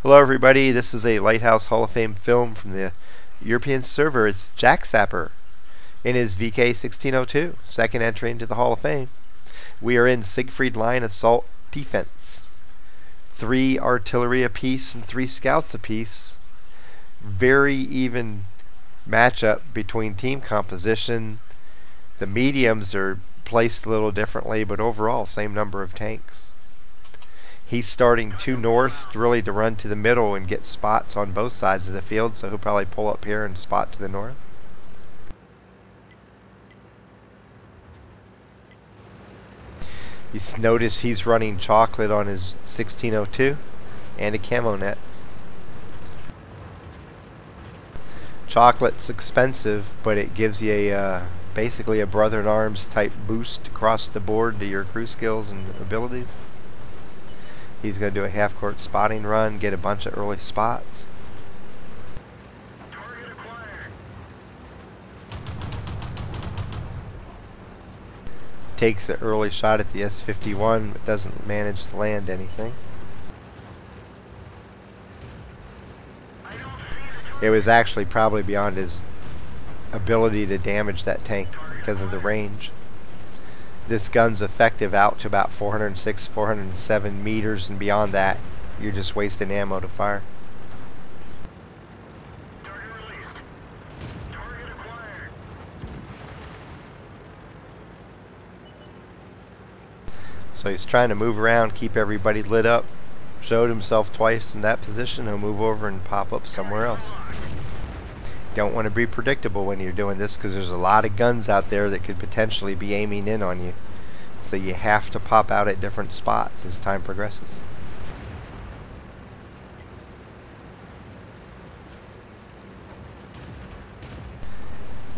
Hello everybody, this is a Lighthouse Hall of Fame film from the European server. It's Jaksapper in his VK 1602, second entry into the Hall of Fame. We are in Siegfried line assault defense. 3 artillery apiece and 3 scouts apiece. Very even matchup between team composition. The mediums are placed a little differently, but overall same number of tanks. He's starting to north, really to run to the middle and get spots on both sides of the field, so he'll probably pull up here and spot to the north. You notice he's running chocolate on his 1602 and a camo net. Chocolate's expensive, but it gives you a basically a brother-in-arms type boost across the board to your crew skills and abilities. He's going to do a half-court spotting run, get a bunch of early spots. Takes an early shot at the S-51, but doesn't manage to land anything. It was actually probably beyond his ability to damage that tank because of the range. This gun's effective out to about 406, 407 meters, and beyond that, you're just wasting ammo to fire. Target released. Target acquired. So he's trying to move around, keep everybody lit up. Showed himself twice in that position. He'll move over and pop up somewhere else. Don't want to be predictable when you're doing this, because there's a lot of guns out there that could potentially be aiming in on you. So you have to pop out at different spots as time progresses.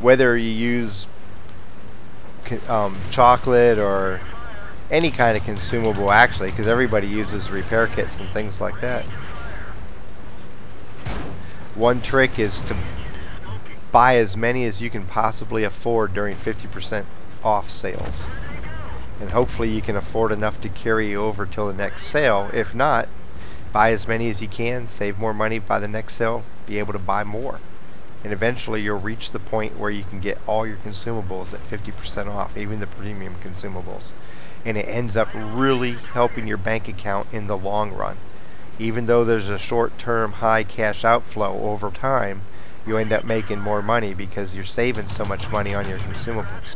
Whether you use chocolate or any kind of consumable, actually, because everybody uses repair kits and things like that. One trick is to buy as many as you can possibly afford during 50% off sales, and hopefully you can afford enough to carry you over till the next sale. If not, buy as many as you can, save more money by the next sale, be able to buy more, and eventually you'll reach the point where you can get all your consumables at 50% off, even the premium consumables, and it ends up really helping your bank account in the long run. Even though there's a short-term high cash outflow, over time you end up making more money because you're saving so much money on your consumables.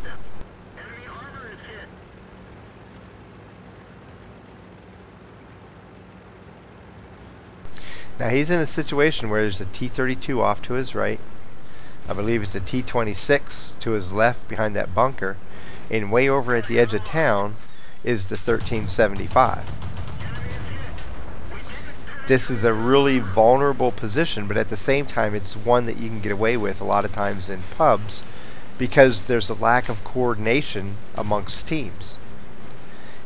Now he's in a situation where there's a T-32 off to his right. I believe it's a T-26 to his left behind that bunker, and way over at the edge of town is the 1375. This is a really vulnerable position, but at the same time it's one that you can get away with a lot of times in pubs because there's a lack of coordination amongst teams.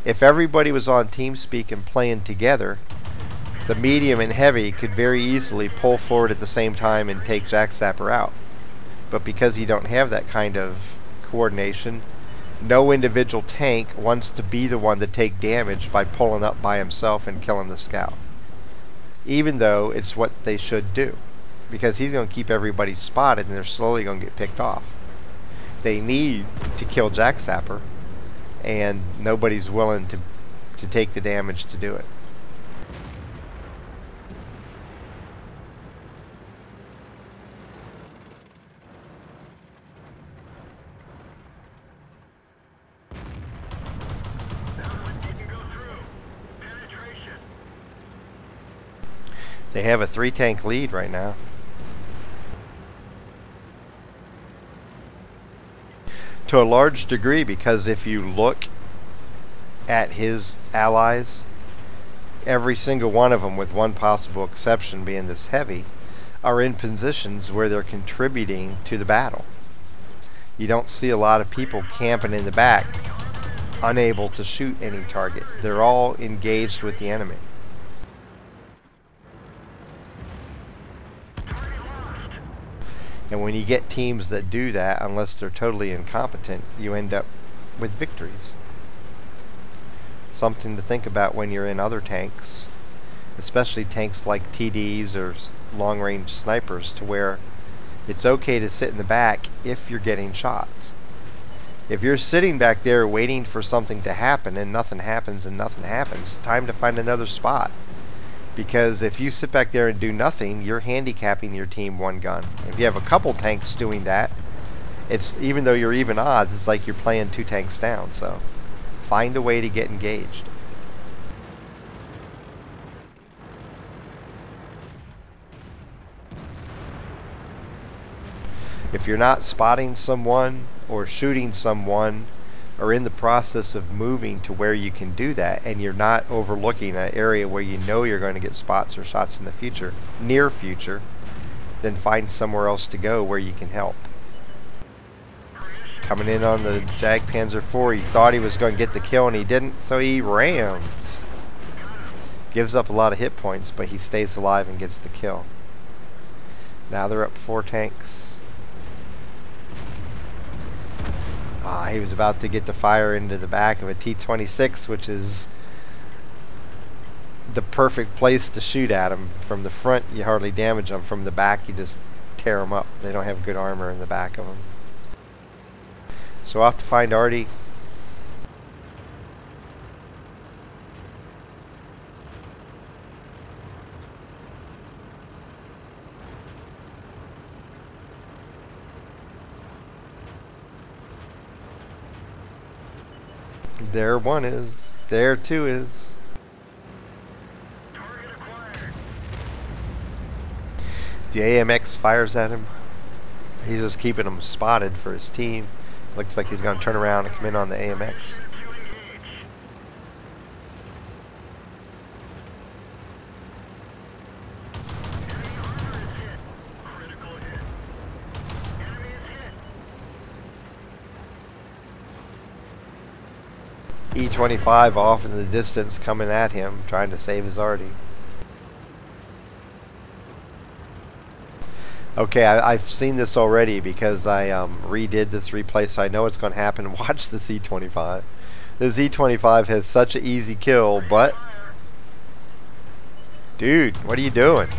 If everybody was on TeamSpeak and playing together, the medium and heavy could very easily pull forward at the same time and take Jaksapper out. But because you don't have that kind of coordination, no individual tank wants to be the one to take damage by pulling up by himself and killing the scout, even though it's what they should do, because he's going to keep everybody spotted and they're slowly going to get picked off. They need to kill Jaksapper, and nobody's willing to take the damage to do it. They have a 3-tank lead right now. To a large degree, because if you look at his allies, every single one of them, with one possible exception being this heavy, are in positions where they're contributing to the battle. You don't see a lot of people camping in the back, unable to shoot any target. They're all engaged with the enemy. And when you get teams that do that, unless they're totally incompetent, you end up with victories. Something to think about when you're in other tanks. especially tanks like TDs or long-range snipers, to where it's okay to sit in the back if you're getting shots. If you're sitting back there waiting for something to happen and nothing happens, it's time to find another spot. Because if you sit back there and do nothing, you're handicapping your team one gun. If you have a couple tanks doing that, it's, even though you're even odds, it's like you're playing 2 tanks down. So find a way to get engaged. If you're not spotting someone or shooting someone or in the process of moving to where you can do that, and you're not overlooking an area where you know you're going to get spots or shots in the future, near future, then find somewhere else to go where you can help. Coming in on the Jagdpanzer IV, he thought he was going to get the kill and he didn't, so he rams. Gives up a lot of hit points, but he stays alive and gets the kill. Now they're up 4 tanks. He was about to get the fire into the back of a T-26, which is the perfect place to shoot at him. From the front, you hardly damage them. From the back, you just tear them up. They don't have good armor in the back of them. So off to find Artie. There one is. There 2 is. The AMX fires at him. He's just keeping him spotted for his team. Looks like he's going to turn around and come in on the AMX. E-25 off in the distance coming at him, trying to save his Artie. Okay, I've seen this already because I redid this replay, so I know what's going to happen. Watch the E-25. This E-25 has such an easy kill, but... Dude, what are you doing?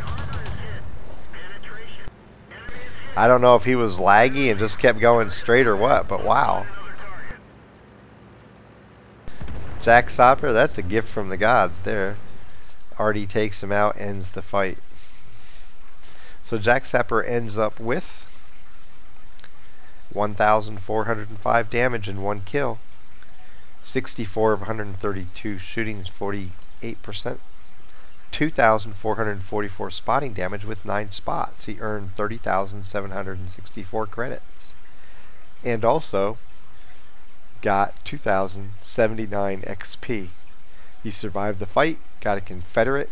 I don't know if he was laggy and just kept going straight or what, but wow. Jaksapper, that's a gift from the gods there. Artie takes him out, ends the fight. So Jaksapper ends up with 1,405 damage and 1 kill. 64 of 132 shooting is 48%. 2,444 spotting damage with 9 spots. He earned 30,764 credits. And also got 2,079 XP. He survived the fight, got a Confederate,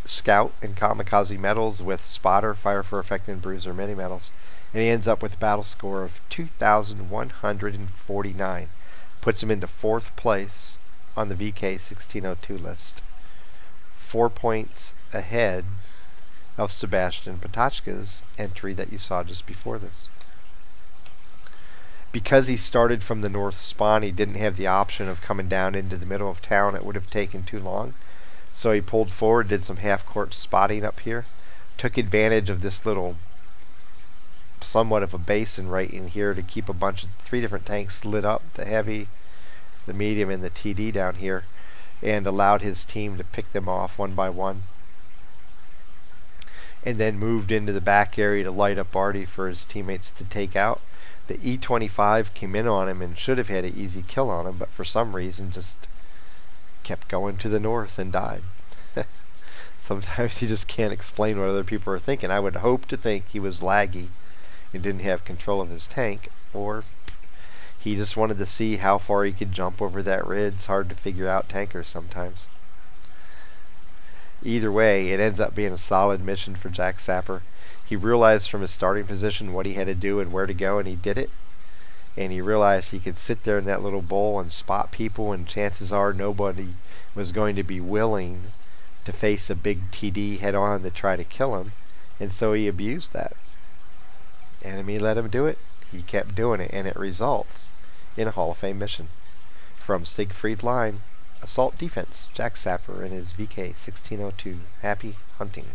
Scout, and Kamikaze medals with Spotter, Fire for Effect, and Bruiser mini medals. And he ends up with a battle score of 2,149. Puts him into 4th place on the VK 1602 list. 4 points ahead of Sebastian Patochka's entry that you saw just before this. Because he started from the north spawn, he didn't have the option of coming down into the middle of town. It would have taken too long. So he pulled forward, did some half-court spotting up here, took advantage of this little somewhat of a basin right in here to keep a bunch of 3 different tanks lit up, the heavy, the medium, and the TD down here, and allowed his team to pick them off one by one. And then moved into the back area to light up Artie for his teammates to take out. The E-25 came in on him and should have had an easy kill on him, but for some reason just kept going to the north and died. Sometimes you just can't explain what other people are thinking. I would hope to think he was laggy and didn't have control of his tank, or he just wanted to see how far he could jump over that ridge. It's hard to figure out tankers sometimes. Either way, it ends up being a solid mission for Jaksapper. He realized from his starting position what he had to do and where to go, and he did it. And he realized he could sit there in that little bowl and spot people, and chances are nobody was going to be willing to face a big TD head on to try to kill him. And so he abused that. Enemy let him do it. He kept doing it, and it results in a Hall of Fame mission. From Siegfried Line, assault defense, jaksapper, and his VK 1602. Happy hunting.